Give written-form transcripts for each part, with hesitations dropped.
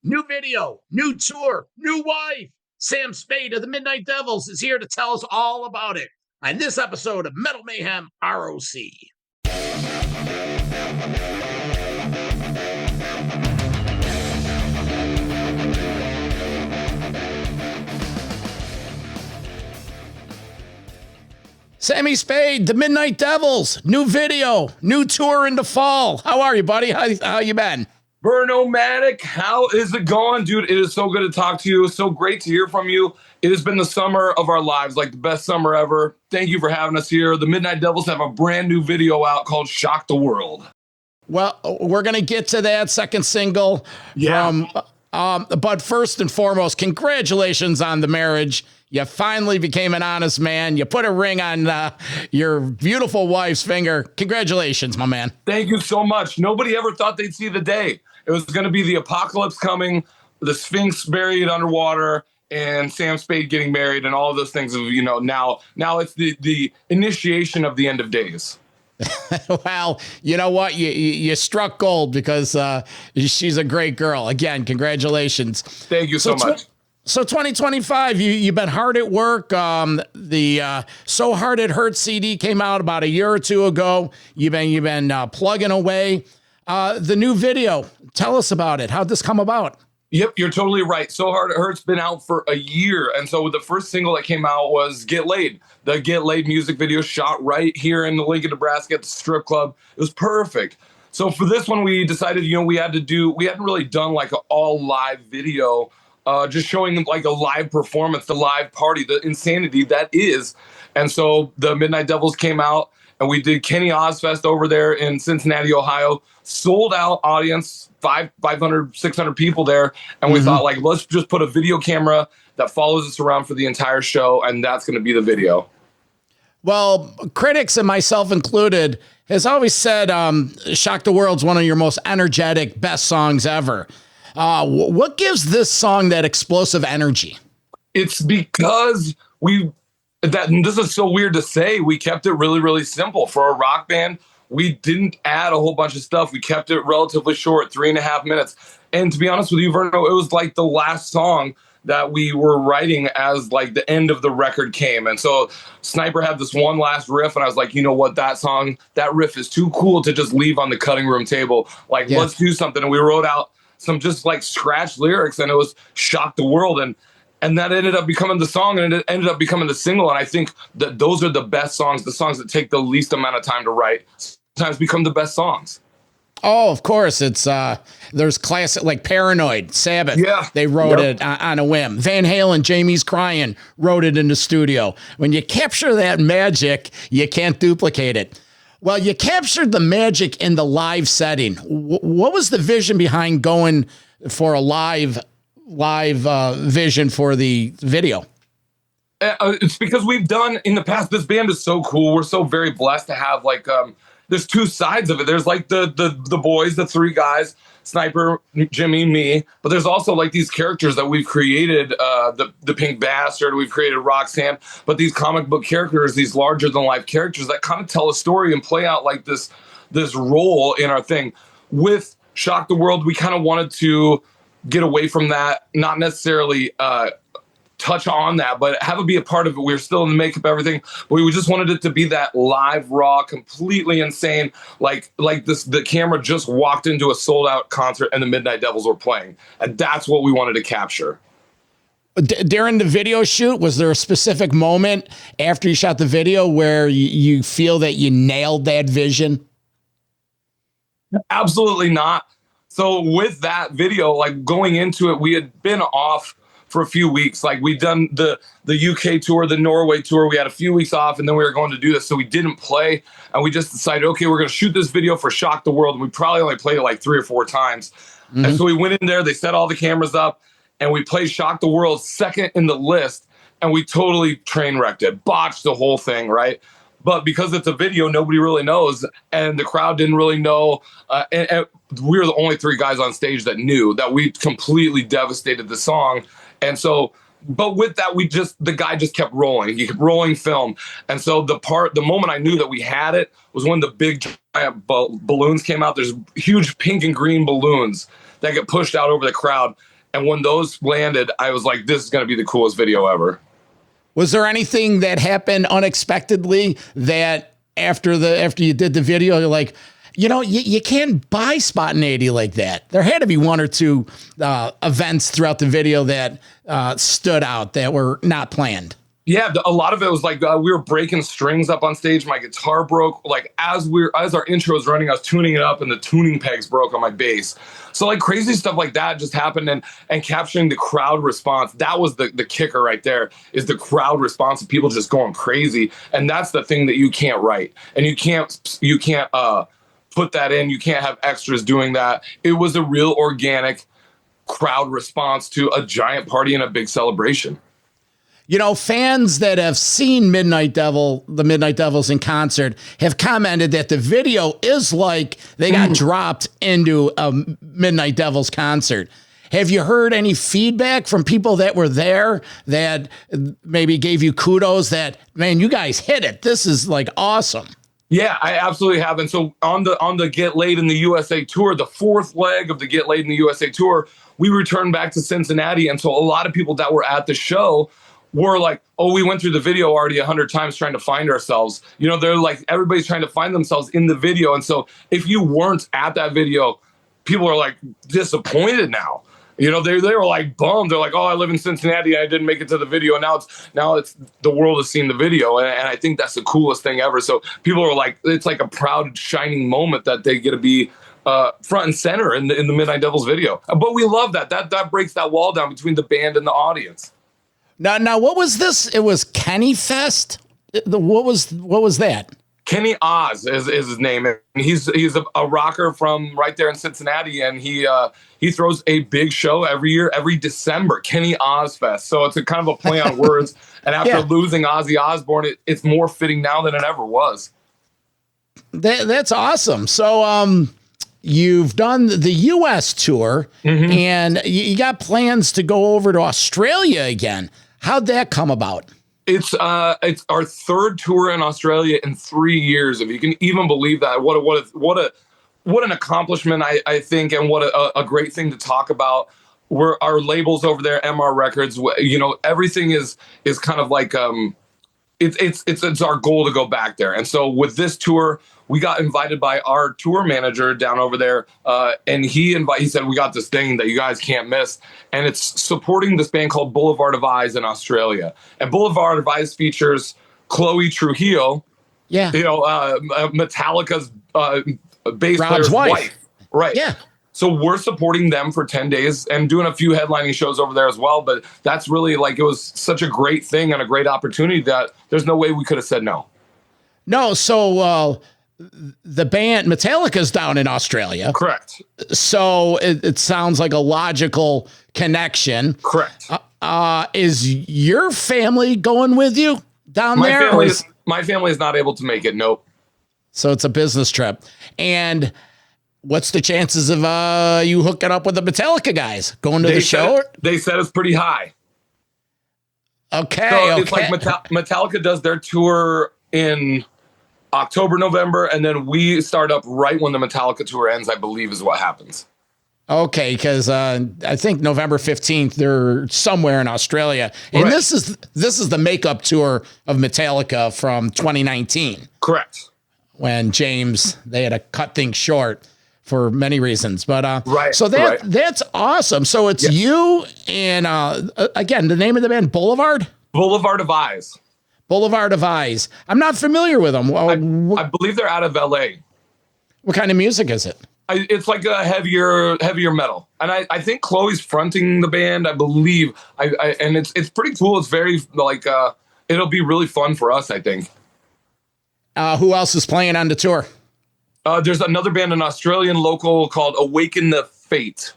New video, new tour, new wife. Sam Spade of the Midnight Devils is here to tell us all about it on this episode of Metal Mayhem ROC. Sammy Spade, the Midnight Devils, new video, new tour in the fall. How are you, buddy? How you been? Burnomatic, how is it going, dude? It is so good to talk to you. It's so great to hear from you. It has been the summer of our lives, like the best summer ever. Thank you for having us here. The Midnight Devils have a brand new video out called Shock the World. Well, we're going to get to that second single. Yeah. But first and foremost, congratulations on the marriage. You finally became an honest man. You put a ring on your beautiful wife's finger. Congratulations, my man. Thank you so much. Nobody ever thought they'd see the day. It was going to be the apocalypse coming, the Sphinx buried underwater, and Sam Spade getting married, and all of those things. Now it's the initiation of the end of days. Well, you know what? You struck gold because she's a great girl. Again, congratulations. Thank you so much. So 2025, you've been hard at work. The So Hard It Hurts CD came out about a year or two ago. You've been plugging away. The new video, tell us about it. How'd this come about? Yep, you're totally right. So Hard It Hurts been out for a year. And so the first single that came out was Get Laid. The Get Laid music video shot right here in Lincoln, Nebraska at the strip club. It was perfect. So for this one, we decided, we hadn't really done like an all live video, just showing like a live performance, the live party, the insanity that is. And so the Midnight Devils came out and we did Kenny Ozfest over there in Cincinnati, Ohio, sold out audience, 500, 600 people there. And we thought, like, let's just put a video camera that follows us around for the entire show. And that's going to be the video. Well, critics and myself included has always said Shock the World's one of your most energetic, best songs ever. What gives this song that explosive energy? It's because this is so weird to say. We kept it really, really simple for a rock band. We didn't add a whole bunch of stuff. We kept it relatively short, 3.5 minutes. And to be honest with you, Verno, it was like the last song that we were writing as like the end of the record came. And so Sniper had this one last riff and I was like, you know what, that riff is too cool to just leave on the cutting room table. Like, Let's do something. And we wrote out some just like scratch lyrics and it was Shock the World. And that ended up becoming the song and it ended up becoming the single. And I think that those are the best songs, the songs that take the least amount of time to write, sometimes become the best songs. Oh, of course. It's there's classic like Paranoid, Sabbath. Yeah. They wrote it on a whim. Van Halen, Jamie's Crying, wrote it in the studio. When you capture that magic, you can't duplicate it. Well, you captured the magic in the live setting. What was the vision behind going for a live vision for the video? It's because we've done in the past. This band is so cool. We're so very blessed to have like there's two sides of it. There's like the boys, the three guys, Sniper, Jimmy, me. But there's also like these characters that we've created, the Pink Bastard, we've created Roxanne. But these comic book characters, these larger than life characters that kind of tell a story and play out like this role in our thing. With Shock the World, we kind of wanted to get away from that, not necessarily touch on that, but have it be a part of it. We were still in the makeup, everything, but we just wanted it to be that live, raw, completely insane. Like this, the camera just walked into a sold out concert and the Midnight Devils were playing. And that's what we wanted to capture. During the video shoot, was there a specific moment after you shot the video where you feel that you nailed that vision? Absolutely not. So with that video, like going into it, we had been off for a few weeks. Like we'd done the UK tour, the Norway tour. We had a few weeks off and then we were going to do this. So we didn't play and we just decided, okay, we're going to shoot this video for Shock the World. And we probably only played it like 3 or 4 times. And so we went in there, they set all the cameras up and we played Shock the World second in the list. And we totally train wrecked it, botched the whole thing. Right. But because it's a video, nobody really knows. And the crowd didn't really know. And we were the only 3 guys on stage that knew that we completely devastated the song. And so, but with that, the guy just kept rolling. He kept rolling film. And so the moment I knew that we had it was when the big giant balloons came out. There's huge pink and green balloons that get pushed out over the crowd. And when those landed, I was like, this is going to be the coolest video ever. Was there anything that happened unexpectedly that after you did the video, you're like, you can't buy spontaneity like that? There had to be one or two events throughout the video that stood out that were not planned. Yeah, a lot of it was like we were breaking strings up on stage. My guitar broke. Like as our intro was running, I was tuning it up, and the tuning pegs broke on my bass. So like crazy stuff like that just happened, and capturing the crowd response. That was the kicker right there. Is the crowd response of people just going crazy, and that's the thing that you can't write, and you can't put that in. You can't have extras doing that. It was a real organic crowd response to a giant party and a big celebration. Fans that have seen the Midnight Devils in concert have commented that the video is like they got dropped into a Midnight Devils concert. Have you heard any feedback from people that were there that maybe gave you kudos that, man, you guys hit it? This is like awesome. Yeah, I absolutely have. And so on the Get Laid in the USA tour, the fourth leg of the Get Laid in the USA tour, we returned back to Cincinnati. And so a lot of people that were at the show were like, oh, we went through the video already 100 times trying to find ourselves. They're like, everybody's trying to find themselves in the video. And so if you weren't at that video, people are like disappointed now. They were like bummed. They're like, oh, I live in Cincinnati. I didn't make it to the video. And now it's the world has seen the video. And I think that's the coolest thing ever. So people are like, it's like a proud, shining moment that they get to be front and center in the Midnight Devils video. But we love that. That breaks that wall down between the band and the audience. Now, what was this? It was Kenny Fest. What was that? Kenny Oz is his name, and he's a rocker from right there in Cincinnati, and he throws a big show every year, every December, Kenny Oz Fest. So it's a kind of a play on words. And after losing Ozzy Osbourne, it's more fitting now than it ever was. That's awesome. So you've done the U.S. tour, and you got plans to go over to Australia again. How'd that come about? It's our third tour in Australia in 3 years, if you can even believe that. What an accomplishment, I think, and what a great thing to talk about. Our labels over there, MR Records, everything is kind of like it's our goal to go back there. And so with this tour, we got invited by our tour manager down over there, and he said, we got this thing that you guys can't miss, and it's supporting this band called Boulevard of Eyes in Australia. And Boulevard of Eyes features Chloe Trujillo, Metallica's bass player's wife. Right. Yeah. So we're supporting them for 10 days and doing a few headlining shows over there as well. But that's really it was such a great thing and a great opportunity that there's no way we could have said no. No. So, the band Metallica's down in Australia. Correct. So it sounds like a logical connection. Correct. Is your family going with you down there? My family is not able to make it. Nope. So it's a business trip. And what's the chances of you hooking up with the Metallica guys going to the show? They said it's pretty high. Okay. So it's like Metallica does their tour in October, November, and then we start up right when the Metallica tour ends, I believe is what happens. Okay, because I think November 15th, they're somewhere in Australia. And right. this is the makeup tour of Metallica from 2019. Correct. When they had to cut things short for many reasons. But right. So that's awesome. So it's you and again, the name of the band, Boulevard? Boulevard of Eyes. Boulevard of Eyes. I'm not familiar with them. I believe they're out of LA. What kind of music is it? It's like a heavier metal. And I think Chloe's fronting the band, I believe. And it's pretty cool. It's very like it'll be really fun for us, I think. Who else is playing on the tour? There's another band, an Australian local called Awaken the Fate.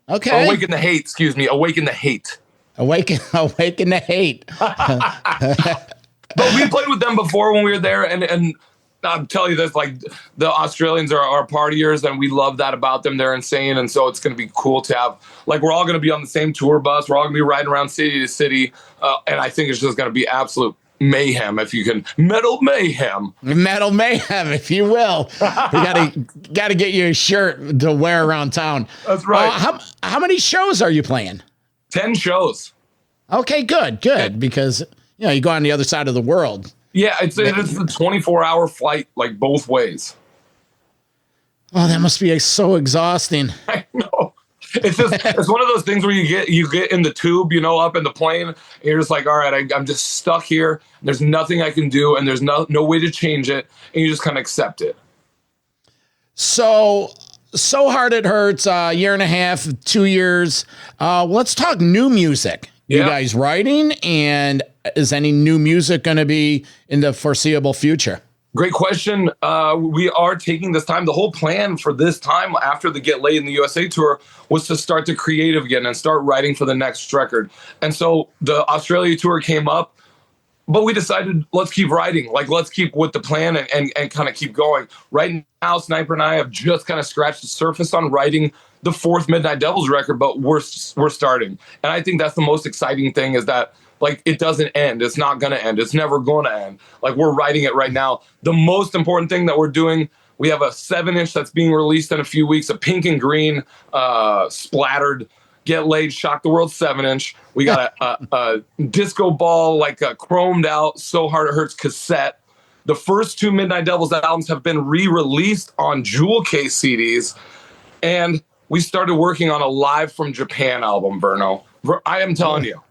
Okay. Awaken the Hate, excuse me. Awaken the Hate. Awaken the Hate. But we played with them before when we were there, and I'll tell you this, like the Australians are partiers, and we love that about them. They're insane, and so it's going to be cool to have, like, we're all going to be on the same tour bus. We're all going to be riding around city to city, and I think it's just going to be absolute mayhem, if you can. Metal Mayhem. Metal Mayhem, if you will. We gotta get you a shirt to wear around town. That's right. How many shows are you playing? 10 shows. Okay, good. Because you go on the other side of the world. Yeah, it's a 24-hour flight, like both ways. Oh, that must be so exhausting. I know. It's one of those things where you get in the tube, up in the plane, and you're just like, all right, I'm just stuck here. There's nothing I can do, and there's no way to change it, and you just kind of accept it. So hard it hurts. A year and a half, 2 years. Let's talk new music. You guys writing, and is any new music going to be in the foreseeable future? Great question. We are taking this time. The whole plan for this time after the Get Laid in the USA tour was to start the creative again and start writing for the next record. And so the Australia tour came up, but we decided, let's keep writing. Like, let's keep with the plan and kind of keep going. Right now, Sniper and I have just kind of scratched the surface on writing the 4th Midnight Devils record, but we're starting. And I think that's the most exciting thing, is that, like, it doesn't end. It's not going to end. It's never going to end. Like, we're writing it right now. The most important thing that we're doing, we have a 7-inch that's being released in a few weeks, a pink and green splattered Get Laid Shock the World 7-inch. We got a disco ball, like a chromed out So Hard It Hurts cassette. The first 2 Midnight Devils albums have been re-released on jewel case CDs. And we started working on a Live from Japan album, Verno. I am telling you.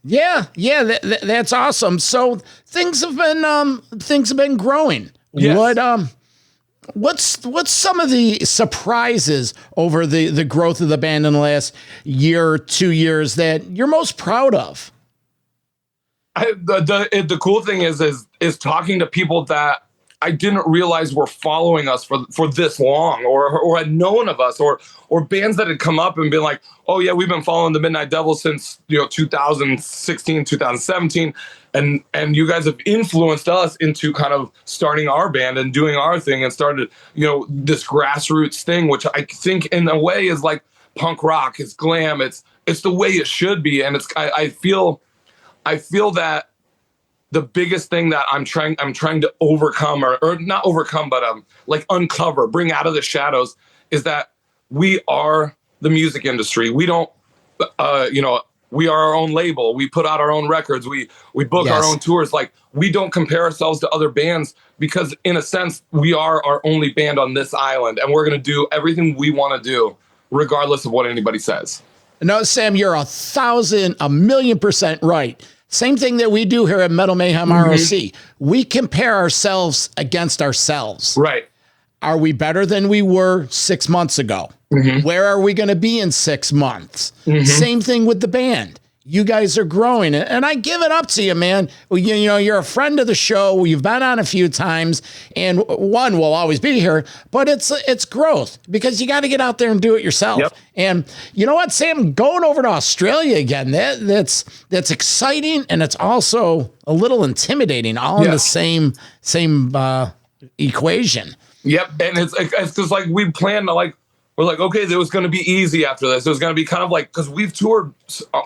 Yeah, that's awesome. So things have been growing. Yes. What's some of the surprises over the growth of the band in the last year, 2 years that you're most proud of? The cool thing is talking to people that I didn't realize were following us for this long, or had known of us, or bands that had come up and been like, oh yeah, we've been following the Midnight Devils since 2016, 2017, and you guys have influenced us into kind of starting our band and doing our thing, and started this grassroots thing, which I think in a way is like punk rock, it's glam, it's the way it should be, and I feel that the biggest thing that I'm trying to overcome, or not overcome, but like uncover, bring out of the shadows, is that we are the music industry. We don't, we are our own label. We put out our own records. We book our own tours. Like, we don't compare ourselves to other bands, because in a sense, we are our only band on this island, and we're going to do everything we want to do, regardless of what anybody says. No, Sam, you're 1,000,000,000% right. Same thing that we do here at Metal Mayhem ROC. We compare ourselves against ourselves. Right. Are we better than we were 6 months ago? Where are we going to be in 6 months? Same thing with the band. You guys are growing, and I give it up to you, man. You're a friend of the show. You've been on a few times, and one will always be here, but it's growth, because you got to get out there and do it yourself. Yep. And you know what, Sam, going over to Australia again, that's exciting, and it's also a little intimidating, all in the same equation. Yep. And it's because, like, we planned to, we're like, okay, it was going to be easy after this. It was going to be kind of like, because we've toured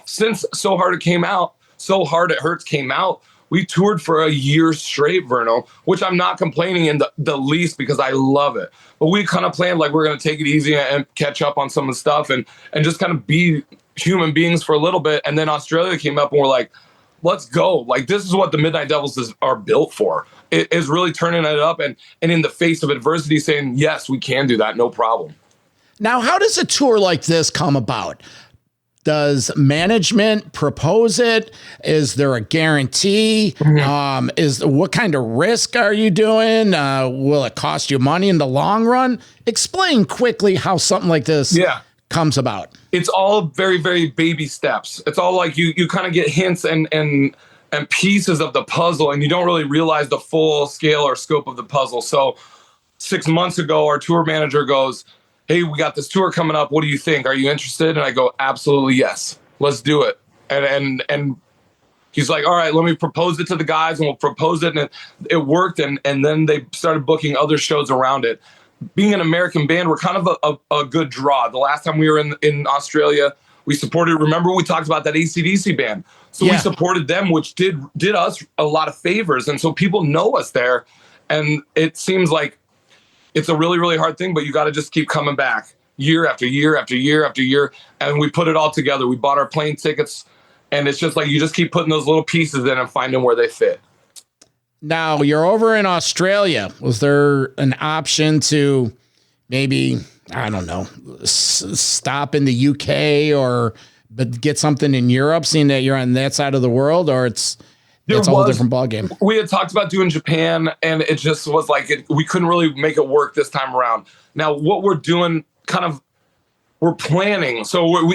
since So Hard It Hurts came out. We toured for a year straight, Verno, which I'm not complaining in the least, because I love it. But we kind of planned like we're going to take it easy and catch up on some of the stuff and just kind of be human beings for a little bit. And then Australia came up, and we're like, let's go. Like, this is what the Midnight Devils are built for. It is really turning it up and in the face of adversity saying, yes, we can do that. No problem. Now, how does a tour like this come about? Does management propose it? Is there a guarantee? What kind of risk are you doing? Will it cost you money in the long run? Explain quickly how something like this comes about. It's all very, very baby steps. It's all like you kind of get hints and pieces of the puzzle, and you don't really realize the full scale or scope of the puzzle. So 6 months ago, our tour manager goes, hey, we got this tour coming up. What do you think? Are you interested? And I go, absolutely, yes. Let's do it. And he's like, all right, let me propose it to the guys, and we'll propose it. And it worked. And then they started booking other shows around it. Being an American band, we're kind of a good draw. The last time we were in Australia, We supported, remember we talked about that AC/DC band. So we supported them, which did us a lot of favors. And so people know us there. And it seems like it's a really, really hard thing, but you got to just keep coming back year after year after year after year. And we put it all together. We bought our plane tickets, and it's just like you just keep putting those little pieces in and finding where they fit. Now, you're over in Australia. Was there an option to maybe, I don't know, stop in the UK but get something in Europe, seeing that you're on that side of the world, or it's a whole different ballgame? We had talked about doing Japan, and it just was like we couldn't really make it work this time around. Now, what we're doing, we're planning. So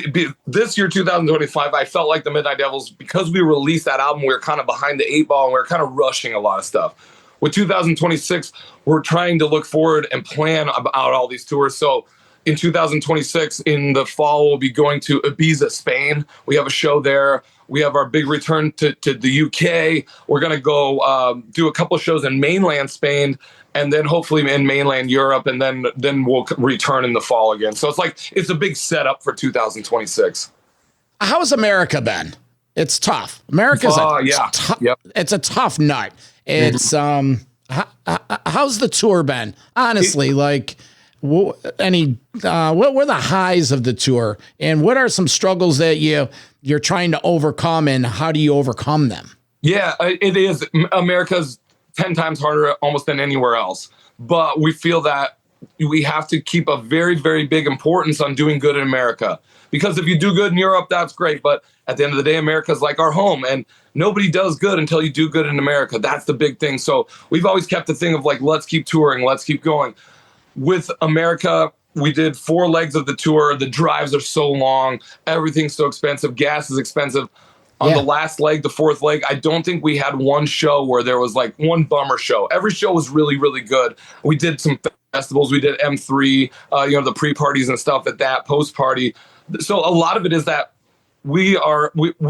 this year, 2025, I felt like the Midnight Devils, because we released that album, we were kind of behind the 8 ball, and we were kind of rushing a lot of stuff. With 2026, we're trying to look forward and plan about all these tours. So in 2026, in the fall, we'll be going to Ibiza, Spain. We have a show there. We have our big return to the UK. We're going to go do a couple of shows in mainland Spain, and then hopefully in mainland Europe, and then we'll return in the fall again. So it's a big setup for 2026. How's America been? It's tough. America's it's a tough nut. It's how's the tour been? Honestly, what were the highs of the tour, and what are some struggles that you're trying to overcome, and how do you overcome them? Yeah, it is. America's 10 times harder almost than anywhere else, but we feel that we have to keep a very, very big importance on doing good in America, because if you do good in Europe, that's great. But at the end of the day, America's like our home, and nobody does good until you do good in America. That's the big thing. So we've always kept the thing of let's keep touring, let's keep going. With America, we did 4 legs of the tour. The drives are so long. Everything's so expensive. Gas is expensive. On the last leg, the 4th leg, I don't think we had one show where there was one bummer show. Every show was really, really good. We did some festivals. We did M3, the pre-parties and stuff at that, post-party. So a lot of it is that we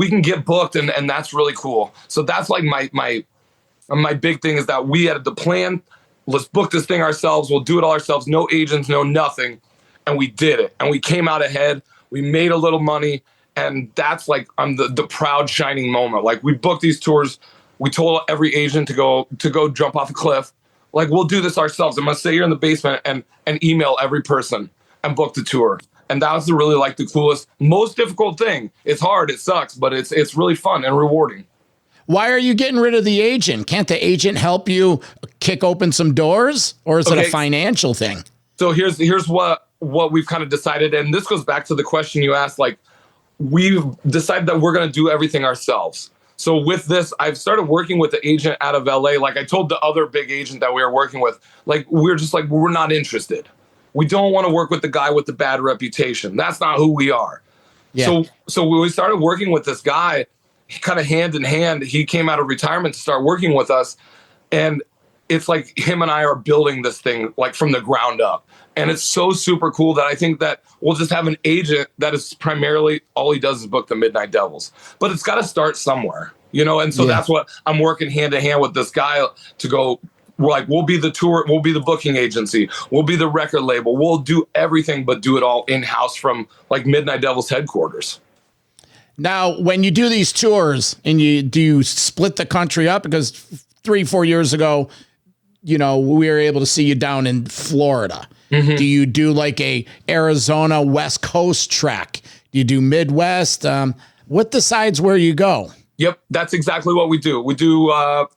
can get booked, and that's really cool. So that's my big thing is that we had the plan. Let's book this thing ourselves. We'll do it all ourselves. No agents, no nothing. And we did it. And we came out ahead. We made a little money. And that's I'm the proud shining moment. We booked these tours. We told every agent to go jump off a cliff. We'll do this ourselves. I'm going to sit here in the basement and email every person and book the tour. And that was really the coolest, most difficult thing. It's hard. It sucks, but it's really fun and rewarding. Why are you getting rid of the agent? Can't the agent help you kick open some doors, or is it a financial thing? So here's what we've kind of decided. And this goes back to the question you asked, we've decided that we're going to do everything ourselves. So with this, I've started working with the agent out of LA. I told the other big agent that we were working with, we're just we're not interested. We don't want to work with the guy with the bad reputation. That's not who we are. Yeah. So when we started working with this guy, kind of hand in hand, he came out of retirement to start working with us. And it's him and I are building this thing from the ground up. And it's so super cool that I think that we'll just have an agent that is primarily all he does is book the Midnight Devils. But it's got to start somewhere, and so that's what I'm working hand in hand with this guy to go. We'll be the tour, we'll be the booking agency, we'll be the record label, we'll do everything but do it all in-house from Midnight Devils headquarters. Now, when you do these tours and do you split the country up? Because 3-4 years ago, we were able to see you down in Florida. Mm-hmm. Do you do a Arizona West Coast trek? Do you do Midwest? What decides where you go? Yep, that's exactly what we do. We do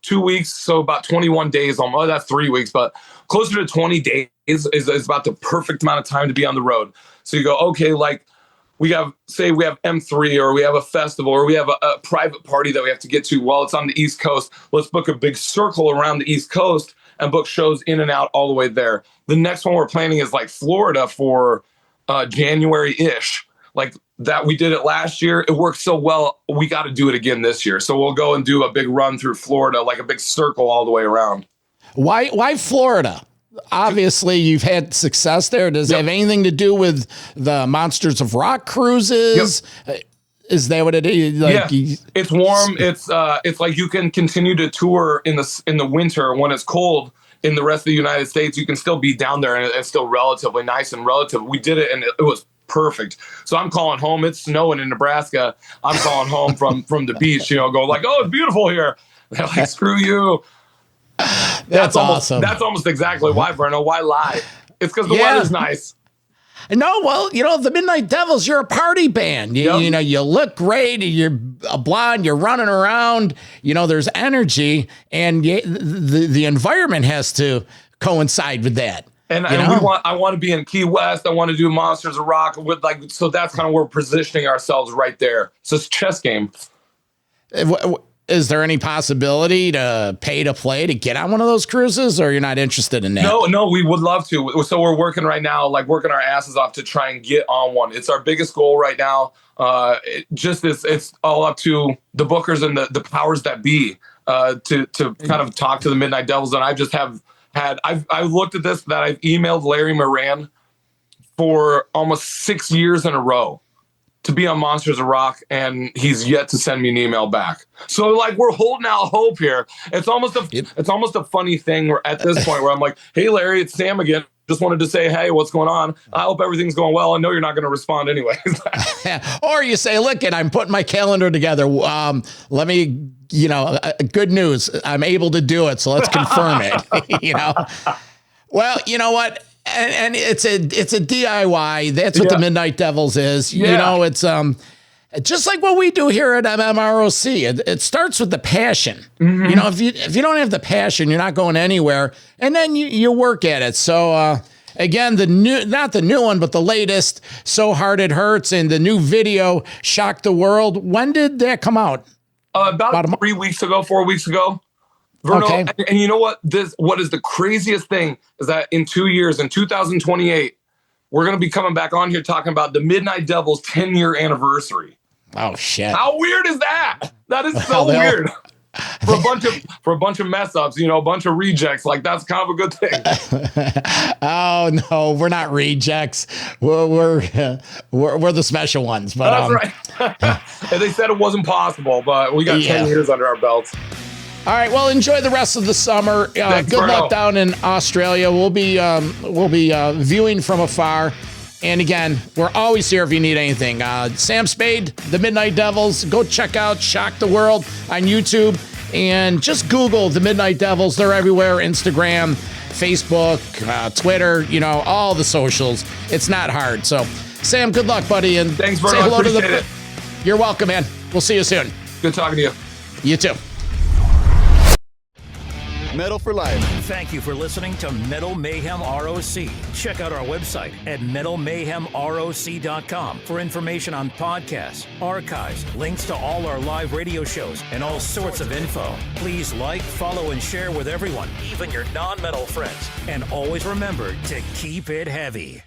2 weeks, so about 21 days. That's 3 weeks, but closer to 20 days is about the perfect amount of time to be on the road. So you go, okay, we have M3, or we have a festival, or we have a private party that we have to get to while it's on the East Coast. Let's book a big circle around the East Coast and book shows in and out all the way there. The next one we're planning is Florida for January-ish. That we did it last year. It worked so well. We got to do it again this year. So we'll go and do a big run through Florida, a big circle all the way around. Why Florida? Obviously, you've had success there. Does it have anything to do with the Monsters of Rock cruises? Yep. Is that what it is? It's warm. It's you can continue to tour in the winter when it's cold in the rest of the United States. You can still be down there, and it's still relatively nice and relative. We did it, and it was perfect. So I'm calling home. It's snowing in Nebraska. I'm calling home from the beach, going like, oh, it's beautiful here. They're like, screw you. That's awesome. That's almost exactly why, Verno. Why lie? It's because the weather's nice. No, well, the Midnight Devils, you're a party band. You look great. You're a blonde. You're running around. There's energy, and the environment has to coincide with that. And I want to be in Key West. I want to do Monsters of Rock with so that's kind of where we're positioning ourselves right there. So it's a chess game. Is there any possibility to pay to play to get on one of those cruises, or you're not interested in that? No, we would love to. So we're working right now, working our asses off to try and get on one. It's our biggest goal right now. It's all up to the bookers and the powers that be to kind of talk to the Midnight Devils. And I just I've looked at this, that I've emailed Larry Moran for almost 6 years in a row to be on Monsters of Rock, and he's yet to send me an email back. So we're holding out hope here. It's almost a funny thing at this point where I'm like, hey Larry, it's Sam again. Just wanted to say, hey, what's going on? I hope everything's going well. I know you're not going to respond anyway. Or you say, look, I'm putting my calendar together. Let me, good news. I'm able to do it. So let's confirm it. Well, you know what? And it's a DIY. That's what the Midnight Devils is. Yeah. It's just like what we do here at MMROC. It starts with the passion. Mm-hmm. If you don't have the passion, you're not going anywhere. And then you work at it. So again, not the new one, but the latest, So Hard It Hurts, and the new video, Shock the World. When did that come out? About 3 weeks ago, 4 weeks ago. Verno, okay. And you know what? What is the craziest thing is that in 2 years, in 2028, we're going to be coming back on here talking about the Midnight Devils 10-year anniversary. Oh shit! How weird is that? That is so weird. For a bunch of mess ups, a bunch of rejects. That's kind of a good thing. Oh no, we're not rejects. We're the special ones. But that's right. And they said it wasn't possible, but we got 10 years under our belts. All right. Well, enjoy the rest of the summer. Good luck down in Australia. We'll be viewing from afar. And again, we're always here if you need anything. Sam Spade, the Midnight Devils. Go check out Shock the World on YouTube, and just Google the Midnight Devils. They're everywhere: Instagram, Facebook, Twitter. All the socials. It's not hard. So, Sam, good luck, buddy, and thanks, Verno. say hello to it. You're welcome, man. We'll see you soon. Good talking to you. You too. Metal for life. Thank you for listening to Metal Mayhem ROC. Check out our website at metalmayhemroc.com for information on podcasts, archives, links to all our live radio shows, and all sorts of info. Please like, follow, and share with everyone, even your non-metal friends. And always remember to keep it heavy.